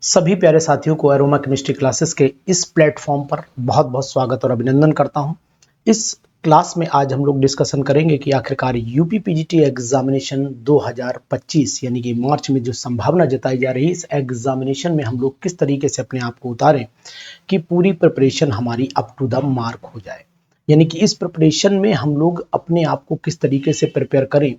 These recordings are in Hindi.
सभी प्यारे साथियों को एरोमा केमिस्ट्री क्लासेस के इस प्लेटफॉर्म पर बहुत बहुत स्वागत और अभिनंदन करता हूं। इस क्लास में आज हम लोग डिस्कशन करेंगे कि आखिरकार यूपी पीजीटी एग्जामिनेशन 2025 यानी कि मार्च में जो संभावना जताई जा रही है, इस एग्जामिनेशन में हम लोग किस तरीके से अपने आप को उतारें कि पूरी प्रिपरेशन हमारी अप टू द मार्क हो जाए। यानी कि इस प्रिपरेशन में हम लोग अपने आप को किस तरीके से प्रिपेयर करें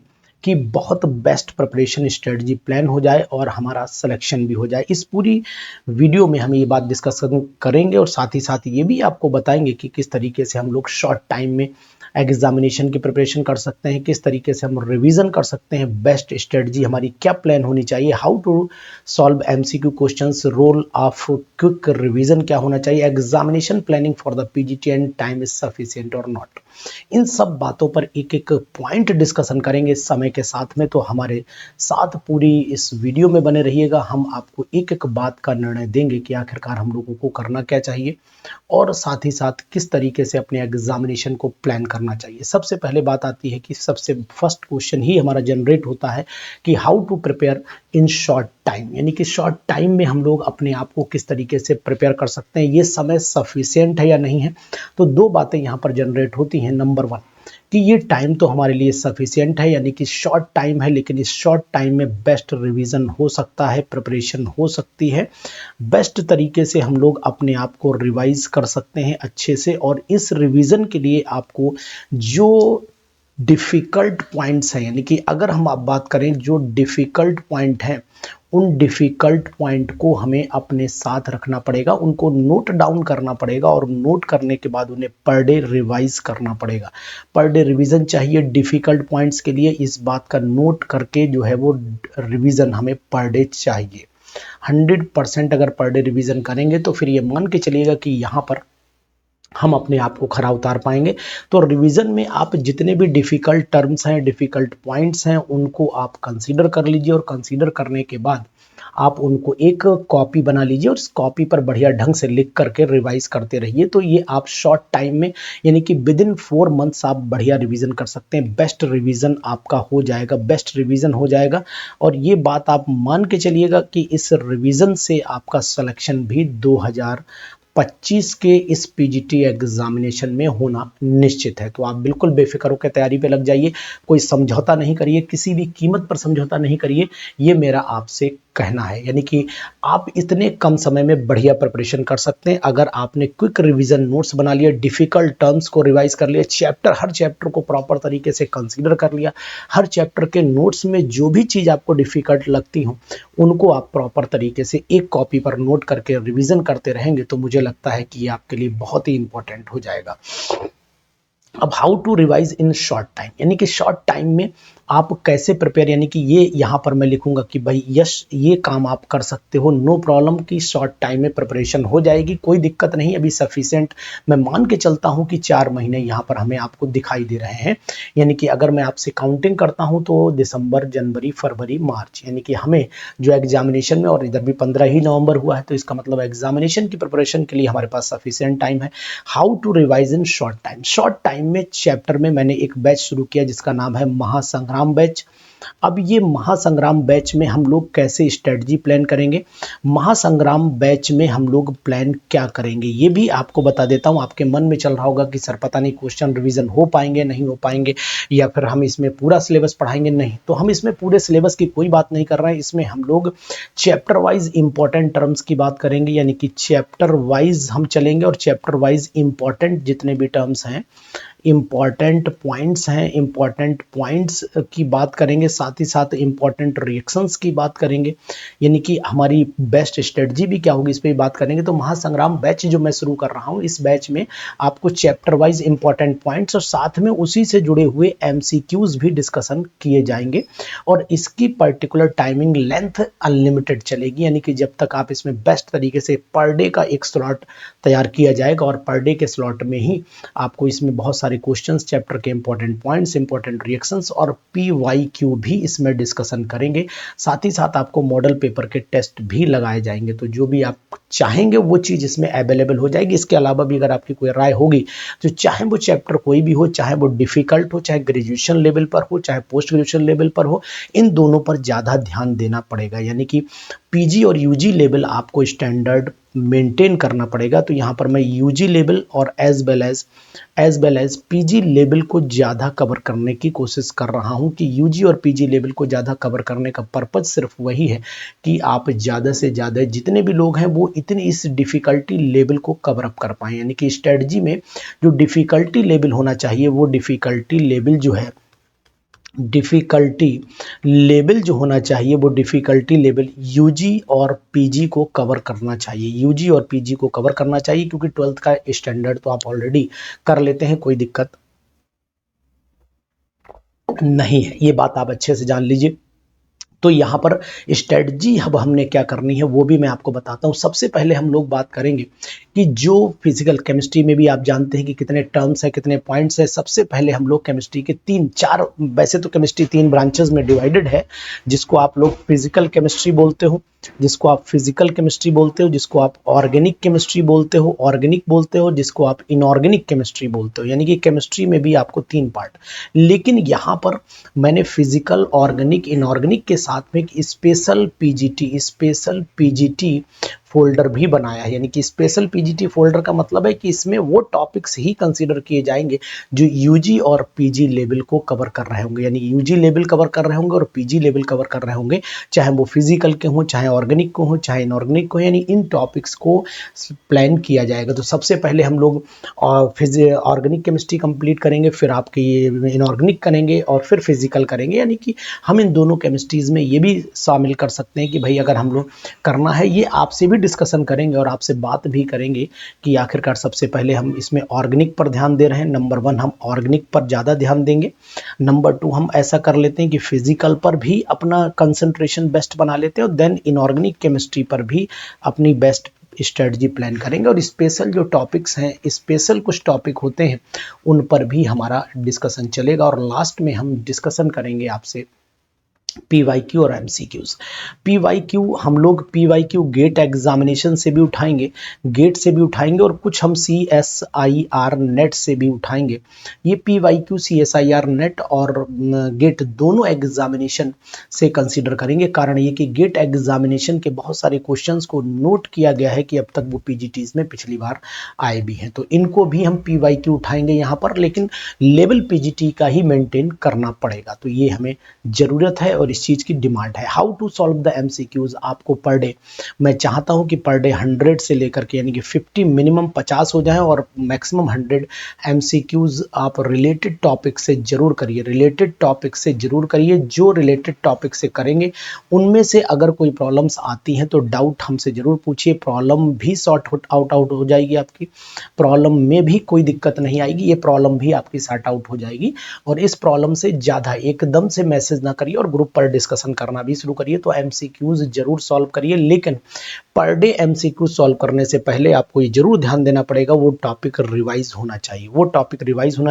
कि बहुत बेस्ट प्रिपरेशन स्ट्रेटजी प्लान हो जाए और हमारा सिलेक्शन भी हो जाए। इस पूरी वीडियो में हम ये बात डिस्कशन करेंगे और साथ ही साथ ये भी आपको बताएंगे कि किस तरीके से हम लोग शॉर्ट टाइम में एग्जामिनेशन की प्रिपरेशन कर सकते हैं, किस तरीके से हम रिवीजन कर सकते हैं, बेस्ट स्ट्रेटजी हमारी क्या प्लान होनी चाहिए, how to solve MCQ questions, role of quick revision क्या होना चाहिए, examination planning for the PGT and time is sufficient और नॉट। इन सब बातों पर एक एक पॉइंट डिस्कशन करेंगे समय के साथ में। तो हमारे साथ पूरी इस वीडियो में बने रहिएगा। हम आपको एक एक बात का निर्णय देंगे कि आखिरकार हम लोगों को करना क्या चाहिए और साथ ही साथ किस तरीके से अपने एग्जामिनेशन को प्लान करना चाहिए। सबसे पहले बात आती है कि सबसे फर्स्ट क्वेश्चन ही हमारा जनरेट होता है कि how to prepare in short time, यानी कि शॉर्ट टाइम में हम लोग अपने आप को किस तरीके से प्रिपेयर कर सकते हैं, ये समय सफिशिएंट है या नहीं है। तो दो बातें यहाँ पर जनरेट होती हैं। नंबर वन कि ये टाइम तो हमारे लिए सफिशिएंट है, यानी कि शॉर्ट टाइम है, लेकिन इस शॉर्ट टाइम में बेस्ट रिवीजन हो सकता है, प्रिपरेशन हो सकती है, बेस्ट तरीके से हम लोग अपने आप को रिवाइज कर सकते हैं अच्छे से। और इस रिवीजन के लिए आपको जो डिफ़िकल्ट पॉइंट्स हैं, यानी कि अगर हम आप बात करें जो डिफ़िकल्ट पॉइंट हैं, उन डिफ़िकल्ट पॉइंट को हमें अपने साथ रखना पड़ेगा, उनको नोट डाउन करना पड़ेगा और नोट करने के बाद उन्हें पर डे रिवाइज करना पड़ेगा। पर डे रिवीजन चाहिए डिफ़िकल्ट पॉइंट्स के लिए। इस बात का नोट करके जो है वो रिवीजन हमें पर डे चाहिए। 100% अगर पर डे रिवीजन करेंगे तो फिर ये मान के चलिएगा कि यहाँ पर हम अपने आप को खरा उतार पाएंगे। तो रिवीजन में आप जितने भी डिफ़िकल्ट टर्म्स हैं, डिफ़िकल्ट पॉइंट्स हैं, उनको आप कंसीडर कर लीजिए और कंसीडर करने के बाद आप उनको एक कॉपी बना लीजिए और उस कॉपी पर बढ़िया ढंग से लिख करके रिवाइज करते रहिए। तो ये आप शॉर्ट टाइम में यानी कि विद इन 4 मंथ्स आप बढ़िया रिवीजन कर सकते हैं। बेस्ट रिवीजन आपका हो जाएगा, बेस्ट रिवीजन हो जाएगा। और ये बात आप मान के चलिएगा कि इस रिवीजन से आपका सिलेक्शन भी 2025 के इस पीजीटी एग्जामिनेशन में होना निश्चित है। तो आप बिल्कुल बेफिक्र होकर तैयारी पे लग जाइए, कोई समझौता नहीं करिए, किसी भी कीमत पर समझौता नहीं करिए, ये मेरा आपसे कहना है। यानी कि आप इतने कम समय में बढ़िया प्रिपरेशन कर सकते हैं अगर आपने क्विक रिवीजन नोट्स बना लिया, डिफिकल्ट टर्म्स को रिवाइज कर लिया, हर चैप्टर को प्रॉपर तरीके से कंसीडर कर लिया, हर चैप्टर के नोट्स में जो भी चीज़ आपको डिफिकल्ट लगती हो उनको आप प्रॉपर तरीके से एक कॉपी पर नोट करके रिवीजन करते रहेंगे तो मुझे लगता है कि ये आपके लिए बहुत ही इंपॉर्टेंट हो जाएगा। अब how to revise in short time, यानी कि शॉर्ट टाइम में आप कैसे प्रिपेयर, यानी कि ये यहाँ पर मैं लिखूंगा कि भाई यस ये काम आप कर सकते हो, नो प्रॉब्लम कि शॉर्ट टाइम में प्रिपरेशन हो जाएगी, कोई दिक्कत नहीं। अभी सफिशिएंट मैं मान के चलता हूँ कि 4 महीने यहाँ पर हमें आपको दिखाई दे रहे हैं। यानी कि अगर मैं आपसे काउंटिंग करता हूँ तो दिसंबर, जनवरी, फरवरी, मार्च, यानी कि हमें जो एग्जामिनेशन में, और इधर भी 15 ही नवंबर हुआ है, तो इसका मतलब एग्जामिनेशन की प्रिपरेशन के लिए हमारे पास सफिशिएंट टाइम है। How to revise in short time, short time में चैप्टर में मैंने एक बैच शुरू किया जिसका नाम है महासंग्राम बैच। अब ये महासंग्राम बैच में हम लोग कैसे स्ट्रेटजी प्लान करेंगे, महासंग्राम बैच में हम लोग प्लान क्या करेंगे ये भी आपको बता देता हूं। आपके मन में चल रहा होगा कि सर पता नहीं क्वेश्चन रिवीजन हो पाएंगे नहीं हो पाएंगे, या फिर हम इसमें पूरा सिलेबस पढ़ाएंगे। नहीं, तो हम इसमें पूरे सिलेबस की कोई बात नहीं कर रहे हैं। इसमें हम लोग चैप्टर वाइज इंपॉर्टेंट टर्म्स की बात करेंगे, यानी कि चैप्टर वाइज हम चलेंगे और चैप्टर वाइज इंपॉर्टेंट जितने भी टर्म्स हैं, इंपॉर्टेंट पॉइंट्स हैं, इंपॉर्टेंट पॉइंट्स की बात करेंगे, साथ ही साथ इंपॉर्टेंट रिएक्शंस की बात करेंगे, यानी कि हमारी बेस्ट स्ट्रेटजी भी क्या होगी इस पर बात करेंगे। तो महासंग्राम बैच जो मैं शुरू कर रहा हूँ, इस बैच में आपको चैप्टर वाइज इंपॉर्टेंट पॉइंट्स और साथ में उसी से जुड़े हुए एमसीक्यूज भी डिस्कशन किए जाएंगे। और इसकी पर्टिकुलर टाइमिंग लेंथ अनलिमिटेड चलेगी, यानी कि जब तक आप इसमें बेस्ट तरीके से पर डे का एक स्लॉट तैयार किया जाएगा और पर डे के स्लॉट में ही आपको इसमें बहुत सारे क्वेश्चंस, चैप्टर के इंपॉर्टेंट पॉइंट्स, इंपॉर्टेंट रिएक्शंस और पीवाईक्यू भी इसमें डिस्कशन करेंगे। साथ ही साथ आपको मॉडल पेपर के टेस्ट भी लगाए जाएंगे। तो जो भी आप चाहेंगे वो चीज़ इसमें अवेलेबल हो जाएगी। इसके अलावा भी अगर आपकी कोई राय होगी तो चाहे वो चैप्टर कोई भी हो, चाहे वो डिफिकल्ट हो, चाहे ग्रेजुएशन लेवल पर हो, चाहे पोस्ट ग्रेजुएशन लेवल पर हो, इन दोनों पर ज़्यादा ध्यान देना पड़ेगा। यानी कि पीजी और यूजी लेवल आपको स्टैंडर्ड मेंटेन करना पड़ेगा। तो यहाँ पर मैं यूजी लेवल और as well as PG level को ज़्यादा कवर करने की कोशिश कर रहा हूँ कि यूजी और पीजी लेवल को ज़्यादा कवर करने का पर्पज़ सिर्फ वही है कि आप ज़्यादा से ज़्यादा जितने भी लोग हैं वो इतनी इस डिफ़िकल्टी लेवल को कवर अप कर पाएँ। यानी कि स्ट्रेटजी में जो डिफ़िकल्टी लेवल होना चाहिए वो डिफ़िकल्टी लेवल जो है, डिफ़िकल्टी लेवल जो होना चाहिए वो डिफ़िकल्टी लेवल यूजी और पीजी को कवर करना चाहिए, यूजी और पीजी को कवर करना चाहिए, क्योंकि 12th का स्टैंडर्ड तो आप ऑलरेडी कर लेते हैं, कोई दिक्कत नहीं है। ये बात आप अच्छे से जान लीजिए। तो यहाँ पर स्ट्रेटजी अब हमने क्या करनी है वो भी मैं आपको बताता हूँ। सबसे पहले हम लोग बात करेंगे कि जो फिजिकल केमिस्ट्री में भी आप जानते हैं कि कितने टर्म्स है, कितने पॉइंट्स है। सबसे पहले हम लोग केमिस्ट्री के 3-4, वैसे तो केमिस्ट्री 3 ब्रांचेस में डिवाइडेड है, जिसको आप लोग फिजिकल केमिस्ट्री बोलते हो, जिसको आप फिजिकल केमिस्ट्री बोलते हो, जिसको आप ऑर्गेनिक केमिस्ट्री बोलते हो, जिसको आप इनऑर्गेनिक केमिस्ट्री बोलते हो। यानी कि केमिस्ट्री में भी आपको 3 पार्ट, लेकिन यहाँ पर मैंने फिजिकल, ऑर्गेनिक, इनऑर्गेनिक के साथ में एक स्पेशल पीजीटी फोल्डर भी बनाया है। यानी कि स्पेशल पीजीटी फोल्डर का मतलब है कि इसमें वो टॉपिक्स ही कंसीडर किए जाएंगे जो यूजी और पीजी लेवल को कवर कर रहे होंगे। यानी यूजी लेवल कवर कर रहे होंगे और पीजी लेवल कवर कर रहे होंगे, चाहे वो फिजिकल के हों, चाहे ऑर्गेनिक को हो, चाहे इनऑर्गेनिक को। यानी इन टॉपिक्स को प्लान किया जाएगा। तो सबसे पहले हम लोग ऑर्गेनिक केमिस्ट्री कंप्लीट करेंगे, फिर आपके ये इनऑर्गेनिक करेंगे और फिर फिजिकल करेंगे। यानी कि हम इन दोनों केमिस्ट्रीज में ये भी शामिल कर सकते हैं कि भाई अगर हम लोग करना है, ये आपसे भी डिस्कशन करेंगे और आपसे बात भी करेंगे कि आखिरकार सबसे पहले हम इसमें ऑर्गेनिक पर ध्यान दे रहे हैं। नंबर 1 हम ऑर्गेनिक पर ज़्यादा ध्यान देंगे। नंबर 2 हम ऐसा कर लेते हैं कि फिजिकल पर भी अपना कंसंट्रेशन बेस्ट बना लेते हैं और देन इनऑर्गेनिक केमिस्ट्री पर भी अपनी बेस्ट स्ट्रेटजी प्लान करेंगे। और स्पेशल जो टॉपिक्स हैं, स्पेशल कुछ टॉपिक होते हैं, उन पर भी हमारा डिस्कशन चलेगा। और लास्ट में हम डिस्कशन करेंगे आपसे PYQ और MCQs। PYQ हम लोग PYQ गेट एग्जामिनेशन से भी उठाएंगे, और कुछ हम CSIR नेट से भी उठाएंगे। ये PYQ CSIR नेट और गेट दोनों एग्जामिनेशन से कंसीडर करेंगे। कारण ये कि गेट एग्जामिनेशन के बहुत सारे क्वेश्चंस को नोट किया गया है कि अब तक वो PGTs में पिछली बार आए भी हैं, तो इनको भी हम PYQ उठाएंगे यहाँ पर, लेकिन लेवल PGT का ही मेंटेन करना पड़ेगा। तो ये हमें ज़रूरत है और इस चीज़ की डिमांड है। How to solve the MCQs, आपको पर डे, मैं चाहता हूं कि पर डे 100 से लेकर के यानी कि 50, मिनिमम 50 हो जाए और मैक्सिमम 100 MCQs आप रिलेटेड टॉपिक से जरूर करिए। जो रिलेटेड टॉपिक से करेंगे उनमें से अगर कोई प्रॉब्लम्स आती हैं तो डाउट हमसे जरूर पूछिए। प्रॉब्लम भी सॉर्ट आउट हो जाएगी, आपकी प्रॉब्लम में भी कोई दिक्कत नहीं आएगी, ये प्रॉब्लम भी आपकी सॉर्ट आउट हो जाएगी। और इस प्रॉब्लम से ज़्यादा एकदम से मैसेज ना करिए और ग्रुप पर डिस्कशन करना भी शुरू करिए। तो MCQs जरूर सॉल्व करिए, लेकिन पर डे MCQ सॉल्व करने से पहले आपको ये जरूर ध्यान देना पड़ेगा वो टॉपिक रिवाइज होना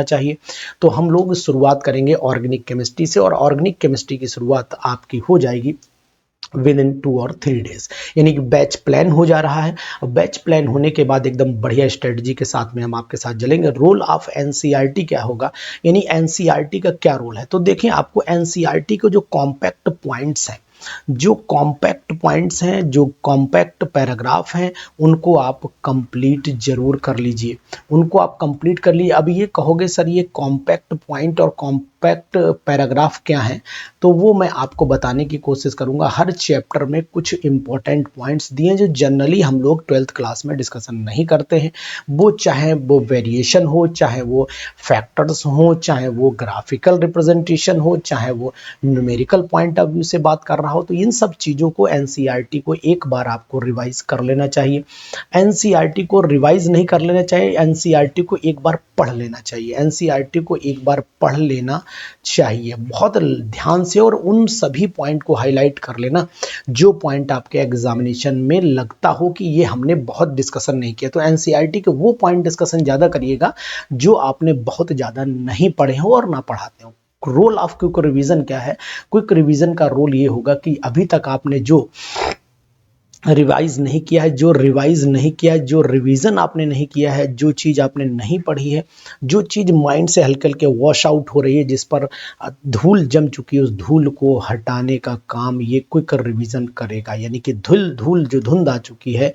चाहिए। तो हम लोग शुरुआत करेंगे ऑर्गेनिक केमिस्ट्री से, और ऑर्गेनिक केमिस्ट्री की शुरुआत आपकी हो जाएगी विद इन 2 और 3 डेज। यानी कि बैच प्लान हो जा रहा है। बैच प्लान होने के बाद एकदम बढ़िया स्ट्रेटजी के साथ में हम आपके साथ चलेंगे। रोल ऑफ NCERT क्या होगा, यानी NCERT का क्या रोल है। तो देखिए, आपको NCERT के जो कॉम्पैक्ट पैराग्राफ हैं, उनको आप कंप्लीट जरूर कर लीजिए, अब ये कहोगे सर ये कॉम्पैक्ट पॉइंट और कॉम्पैक्ट पैराग्राफ क्या है, तो वो मैं आपको बताने की कोशिश करूंगा। हर चैप्टर में कुछ इंपॉर्टेंट पॉइंट्स दिए जो जनरली हम लोग 12th क्लास में डिस्कशन नहीं करते हैं। वो चाहे वो वेरिएशन हो, चाहे वो फैक्टर्स हो, चाहे वो ग्राफिकल रिप्रेजेंटेशन हो, चाहे वो न्यूमेरिकल पॉइंट ऑफ व्यू से बात कर रहा हो, तो इन सब चीज़ों को NCERT को एक बार आपको रिवाइज कर लेना चाहिए। NCERT को रिवाइज नहीं कर लेना चाहिए, NCERT को एक बार पढ़ लेना चाहिए। NCERT को एक बार पढ़ लेना चाहिए बहुत ध्यान से, और उन सभी पॉइंट को हाईलाइट कर लेना जो पॉइंट आपके एग्जामिनेशन में लगता हो कि ये हमने बहुत डिस्कशन नहीं किया। तो NCERT के वो पॉइंट डिस्कशन ज़्यादा करिएगा जो आपने बहुत ज़्यादा नहीं पढ़े हो और ना पढ़ाते हो। रोल ऑफ क्विक रिवीजन क्या है? क्विक रिवीजन का रोल ये होगा कि अभी तक आपने जो रिवाइज नहीं किया है, जो रिवाइज नहीं किया है, जो रिवीजन आपने नहीं किया है, जो चीज़ आपने नहीं पढ़ी है, जो चीज़ माइंड से हल्के हल्के वॉश आउट हो रही है, जिस पर धूल जम चुकी है, उस धूल को हटाने का काम ये क्विक रिवीजन करेगा। यानी कि धूल धूल जो धुंध आ चुकी है,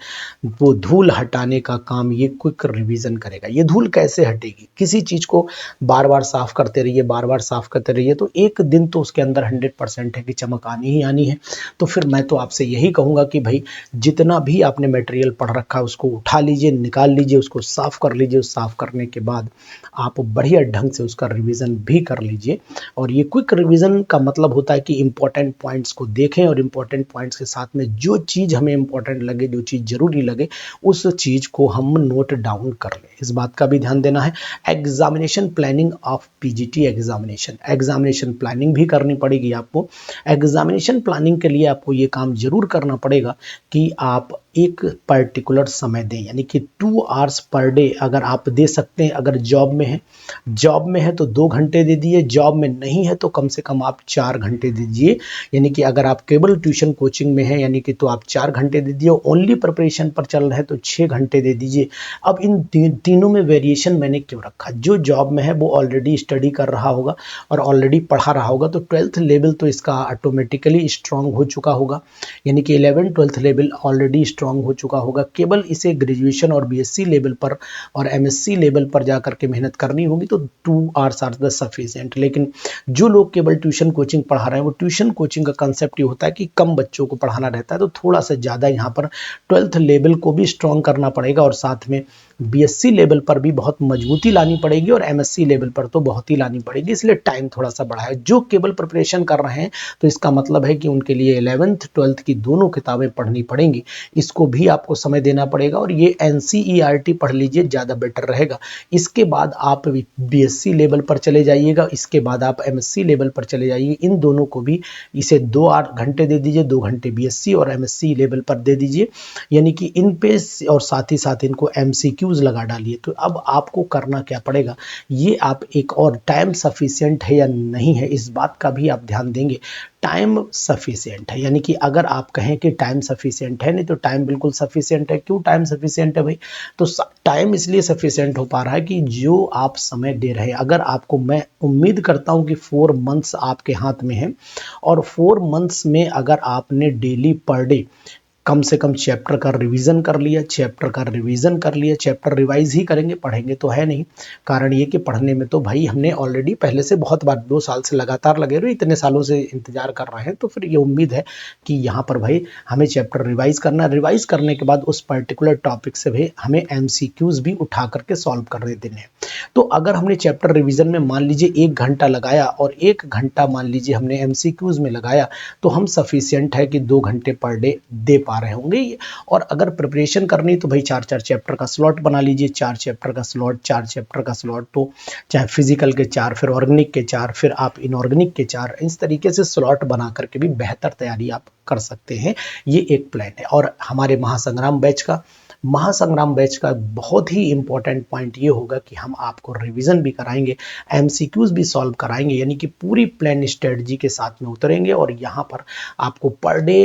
वो धूल हटाने का काम ये क्विक रिवीजन करेगा। ये धूल कैसे हटेगी? किसी चीज़ को बार बार साफ करते रहिए, बार बार साफ करते रहिए, तो एक दिन तो उसके अंदर 100% है कि चमक आनी ही आनी है। तो फिर मैं तो आपसे यही कहूँगा कि भाई जितना भी आपने मटेरियल पढ़ रखा है उसको उठा लीजिए, निकाल लीजिए, उसको साफ कर लीजिए। उस साफ करने के बाद आप बढ़िया ढंग से उसका रिवीजन भी कर लीजिए। और ये क्विक रिवीजन का मतलब होता है कि इंपॉर्टेंट पॉइंट्स को देखें और इंपॉर्टेंट पॉइंट्स के साथ में जो चीज़ हमें इंपॉर्टेंट लगे, जो चीज़ जरूरी लगे, उस चीज़ को हम नोट डाउन कर लें। इस बात का भी ध्यान देना है। Examination planning of PGT examination planning भी करनी पड़ेगी आपको। एग्जामिनेशन प्लानिंग के लिए आपको ये काम जरूर करना पड़ेगा कि आप एक पर्टिकुलर समय दें, यानी कि 2 आवर्स पर डे अगर आप दे सकते हैं। अगर जॉब में है तो 2 घंटे दे दिए, जॉब में नहीं है तो कम से कम आप 4 घंटे दीजिए। यानी कि अगर आप केवल ट्यूशन कोचिंग में हैं यानी कि तो आप 4 घंटे दे दिए, ओनली प्रिपरेशन पर चल रहे हैं तो 6 घंटे दे दीजिए। अब इन तीनों में वेरिएशन मैंने क्यों रखा? जो जॉब में है वो ऑलरेडी स्टडी कर रहा होगा और ऑलरेडी पढ़ा रहा होगा, तो 12th लेवल तो इसका ऑटोमेटिकली स्ट्रांग हो चुका होगा। यानी कि 11th 12th level already strong हो चुका होगा। केवल इसे ग्रेजुएशन और बीएससी लेवल पर और एमएससी लेवल पर जाकर के मेहनत करनी होगी, तो 2 आवर्स आर द सफिशिएंट। लेकिन जो लोग केवल ट्यूशन कोचिंग पढ़ा रहे हैं, वो ट्यूशन कोचिंग का कंसेप्ट ये होता है कि कम बच्चों को पढ़ाना रहता है, तो थोड़ा सा ज़्यादा यहाँ पर 12th लेवल को भी स्ट्रांग करना पड़ेगा और साथ में बीएससी लेवल पर भी बहुत मजबूती लानी पड़ेगी और एमएससी लेवल पर तो बहुत ही लानी पड़ेगी। इसलिए टाइम थोड़ा सा बढ़ा है। जो केवल प्रिपरेशन कर रहे हैं तो इसका मतलब है कि उनके लिए 11th 12th की दोनों किताबें पढ़नी पड़ेंगी, इसको भी आपको समय देना पड़ेगा। और ये एनसीईआरटी पढ़ लीजिए, ज़्यादा बेटर रहेगा। इसके बाद आप बीएससी लेवल पर चले जाइएगा, इसके बाद आप एमएससी लेवल पर चले जाइए। इन दोनों को भी इसे 2 घंटे दे दीजिए, 2 घंटे बीएससी और एमएससी लेवल पर दे दीजिए। यानी कि इन पे और साथ ही साथ इनको एमसीक्यूज लगा डालिए। तो अब आपको करना क्या पड़ेगा, ये आप एक और टाइम सफिशिएंट है या नहीं है, इस बात का भी आप ध्यान देंगे। टाइम सफिशिएंट है, यानी कि अगर आप कहें कि टाइम सफिशिएंट है, नहीं तो टाइम बिल्कुल सफिशिएंट है। क्यों टाइम सफिशिएंट है भाई? तो टाइम इसलिए सफिशिएंट हो पा रहा है कि जो आप समय दे रहे हैं, अगर आपको, मैं उम्मीद करता हूं कि 4 मंथ्स आपके हाथ में है और 4 मंथ्स में अगर आपने डेली पर डे कम से कम चैप्टर का रिवीजन कर लिया, चैप्टर रिवाइज ही करेंगे, पढ़ेंगे तो है नहीं। कारण ये कि पढ़ने में तो भाई हमने ऑलरेडी पहले से बहुत बार 2 साल से लगातार लगे रहे, इतने सालों से इंतजार कर रहे हैं, तो फिर ये उम्मीद है कि यहाँ पर भाई हमें चैप्टर रिवाइज करना, रिवाइज करने के बाद उस पर्टिकुलर टॉपिक से भाई हमें एमसीक्यूज भी उठा करके सॉल्व करने देने हैं। तो अगर हमने चैप्टर रिवीजन में मान लीजिए 1 घंटा लगाया और 1 घंटा मान लीजिए हमने एमसीक्यूज में लगाया, तो हम सफिशिएंट है कि 2 घंटे पर डे दे पा रहे होंगे। और अगर प्रिपरेशन करनी तो भाई 4-4 चैप्टर का स्लॉट बना लीजिए, 4 चैप्टर का स्लॉट, तो चाहे फिजिकल के 4, फिर ऑर्गेनिक के 4, फिर आप इनऑर्गेनिक के 4, इस तरीके से स्लॉट बना करके भी बेहतर तैयारी आप कर सकते हैं। ये एक प्लान है। और हमारे महासंग्राम बैच का बहुत ही इंपॉर्टेंट पॉइंट ये होगा कि हम आपको रिवीजन भी कराएंगे, एमसीक्यूज भी सॉल्व कराएंगे, यानी कि पूरी प्लान स्ट्रेटजी के साथ में उतरेंगे और यहाँ पर आपको पर डे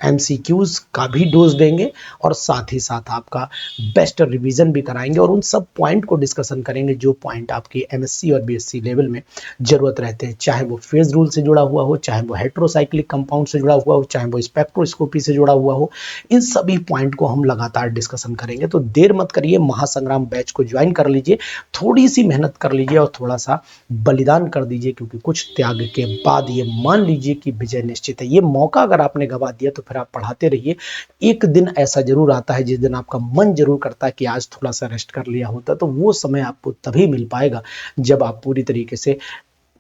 एमसीक्यूज का भी डोज देंगे और साथ ही साथ आपका बेस्ट रिवीजन भी कराएंगे और उन सब पॉइंट को डिस्कशन करेंगे जो पॉइंट आपके एमएससी और बीएससी लेवल में जरूरत रहते हैं, चाहे वो फेज रूल से जुड़ा हुआ हो, चाहे वो हेट्रोसाइक्लिक कंपाउंड से जुड़ा हुआ हो, चाहे वो स्पेक्ट्रोस्कोपी से जुड़ा हुआ हो। इन सभी पॉइंट को हम लगातार डिस्कशन करेंगे। तो देर मत करिए, महासंग्राम बैच को ज्वाइन कर लीजिए, थोड़ी सी मेहनत कर लीजिए और थोड़ा सा बलिदान कर दीजिए, क्योंकि कुछ त्याग के बाद ये मान लीजिए कि विजय निश्चित है। ये मौका अगर आपने गवा दिया तो फिर आप पढ़ाते रहिए। एक दिन ऐसा जरूर आता है जिस दिन आपका मन जरूर करता है कि आज थोड़ा सा रेस्ट कर लिया होता, तो वो समय आपको तभी मिल पाएगा जब आप पूरी तरीके से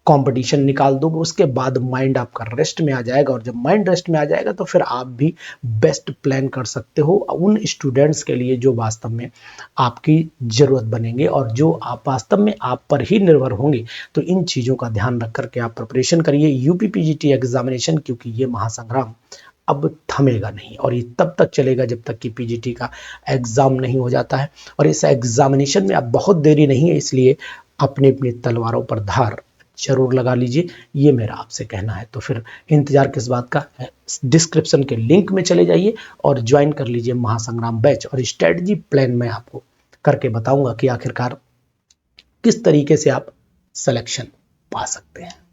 कंपटीशन निकाल दोगे। उसके बाद माइंड आपका रेस्ट में आ जाएगा और जब माइंड रेस्ट में आ जाएगा तो फिर आप भी बेस्ट प्लान कर सकते हो उन स्टूडेंट्स के लिए जो वास्तव में आपकी ज़रूरत बनेंगे और जो आप वास्तव में आप पर ही निर्भर होंगे। तो इन चीज़ों का ध्यान रख करके आप प्रिपरेशन करिए यूपी पीजीटी एग्जामिनेशन, क्योंकि ये महासंग्राम अब थमेगा नहीं और ये तब तक चलेगा जब तक कि पीजीटी का एग्ज़ाम नहीं हो जाता है। और इस एग्जामिनेशन में अब बहुत देरी नहीं है, इसलिए अपनी अपनी तलवारों पर धार जरूर लगा लीजिए, ये मेरा आपसे कहना है। तो फिर इंतजार किस बात का है, डिस्क्रिप्शन के लिंक में चले जाइए और ज्वाइन कर लीजिए महासंग्राम बैच। और स्ट्रेटजी प्लान मैं आपको करके बताऊंगा कि आखिरकार किस तरीके से आप सिलेक्शन पा सकते हैं।